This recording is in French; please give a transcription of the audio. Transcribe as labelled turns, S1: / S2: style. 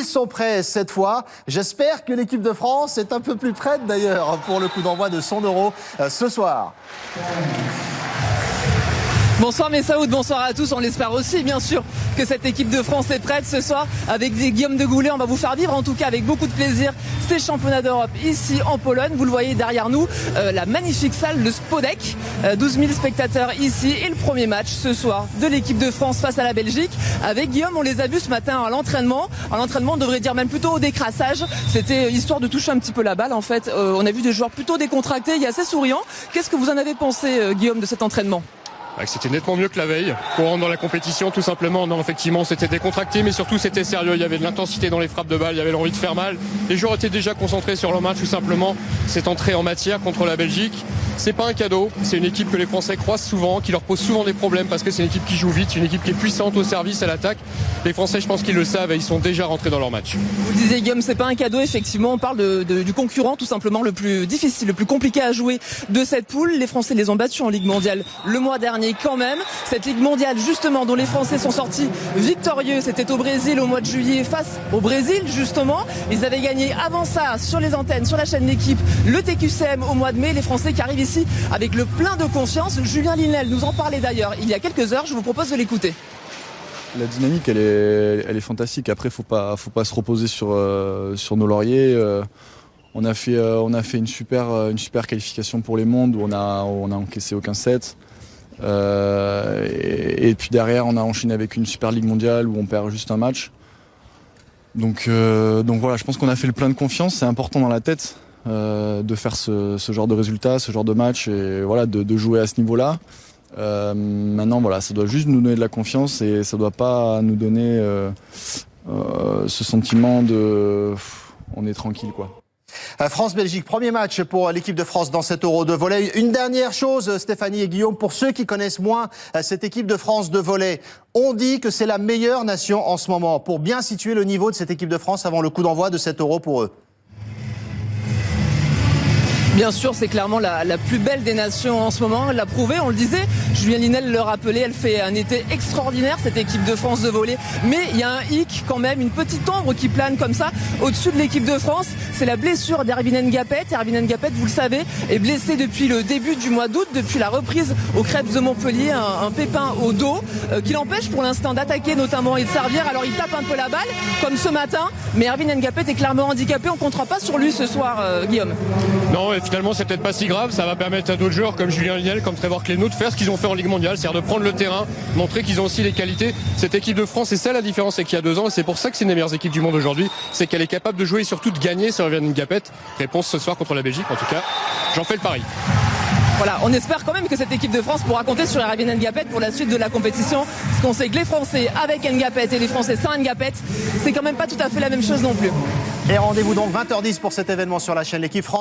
S1: sont prêts cette fois. J'espère que l'équipe de France est un peu plus prête d'ailleurs pour le coup d'envoi de son Euro ce soir.
S2: Bonsoir Messaoud, bonsoir à tous. On l'espère aussi bien sûr que cette équipe de France est prête ce soir avec Guillaume de Goulet. On va vous faire vivre en tout cas avec beaucoup de plaisir ces championnats d'Europe ici en Pologne. Vous le voyez derrière nous, la magnifique salle de Spodek, 12 000 spectateurs ici et le premier match ce soir de l'équipe de France face à la Belgique. Avec Guillaume, on les a vus ce matin à l'entraînement. À l'entraînement, on devrait dire même plutôt au décrassage. C'était histoire de toucher un petit peu la balle en fait. On a vu des joueurs plutôt décontractés et assez souriants. Qu'est-ce que vous en avez pensé Guillaume de cet entraînement ?
S3: C'était nettement mieux que la veille. Courant dans la compétition, tout simplement. Non, effectivement, c'était décontracté, mais surtout c'était sérieux. Il y avait de l'intensité dans les frappes de balle, il y avait l'envie de faire mal. Les joueurs étaient déjà concentrés sur leur match, tout simplement. Cette entrée en matière contre la Belgique, c'est pas un cadeau. C'est une équipe que les Français croisent souvent, qui leur pose souvent des problèmes parce que c'est une équipe qui joue vite, une équipe qui est puissante au service, à l'attaque. Les Français, je pense qu'ils le savent et ils sont déjà rentrés dans leur match.
S2: Vous le disiez Guillaume, c'est pas un cadeau. Effectivement, on parle du concurrent, tout simplement le plus difficile, le plus compliqué à jouer de cette poule. Les Français les ont battus en Ligue mondiale le mois dernier quand même. Cette Ligue mondiale justement dont les Français sont sortis victorieux, c'était au Brésil au mois de juillet face au Brésil justement. Ils avaient gagné avant ça sur les antennes, sur la chaîne d'équipe, le TQCM au mois de mai. Les Français qui arrivent ici avec le plein de confiance. Julien Linel nous en parlait d'ailleurs il y a quelques heures. Je vous propose de l'écouter.
S4: La dynamique, elle est fantastique. Après, faut pas se reposer sur nos lauriers. On a fait une super qualification pour les mondes où on a encaissé aucun set. Et puis derrière, on a enchaîné avec une super ligue mondiale où on perd juste un match. Donc voilà, je pense qu'on a fait le plein de confiance. C'est important dans la tête de faire ce genre de résultat, ce genre de match et voilà, de jouer à ce niveau-là. Maintenant, voilà, ça doit juste nous donner de la confiance et ça doit pas nous donner ce sentiment de on est tranquille quoi.
S1: France-Belgique, premier match pour l'équipe de France dans cet Euro de volley. Une dernière chose, Stéphanie et Guillaume, pour ceux qui connaissent moins cette équipe de France de volley. On dit que c'est la meilleure nation en ce moment. Pour bien situer le niveau de cette équipe de France avant le coup d'envoi de cet Euro pour eux.
S2: Bien sûr, c'est clairement la plus belle des nations en ce moment. Elle l'a prouvé, on le disait. Julien Linel le rappelait, elle fait un été extraordinaire, cette équipe de France de volley. Mais il y a un hic quand même, une petite ombre qui plane comme ça au-dessus de l'équipe de France. C'est la blessure d'Ervin Ngapet. Ervin Ngapet, vous le savez, est blessé depuis le début du mois d'août, depuis la reprise aux Crêpes de Montpellier, un pépin au dos qui l'empêche pour l'instant d'attaquer notamment et de servir. Alors il tape un peu la balle, comme ce matin. Mais Ervin Ngapet est clairement handicapé. On ne comptera pas sur lui ce soir, Guillaume.
S3: Non, finalement, c'est peut-être pas si grave. Ça va permettre à d'autres joueurs comme Julien Linel, comme Trevor Clénaud de faire ce qu'ils ont fait en Ligue mondiale, c'est-à-dire de prendre le terrain, montrer qu'ils ont aussi les qualités. Cette équipe de France, c'est ça la différence, c'est qu'il y a 2 ans, et c'est pour ça que c'est une des meilleures équipes du monde aujourd'hui, c'est qu'elle est capable de jouer et surtout de gagner sur Ervin Ngapet. Réponse ce soir contre la Belgique, en tout cas, j'en fais le pari.
S2: Voilà, on espère quand même que cette équipe de France pourra compter sur Ervin Ngapet pour la suite de la compétition. Parce qu'on sait que les Français avec Ngapet et les Français sans Ngapet, c'est quand même pas tout à fait la même chose non plus.
S1: Et rendez-vous donc 20h10 pour cet événement sur la chaîne L'Équipe France.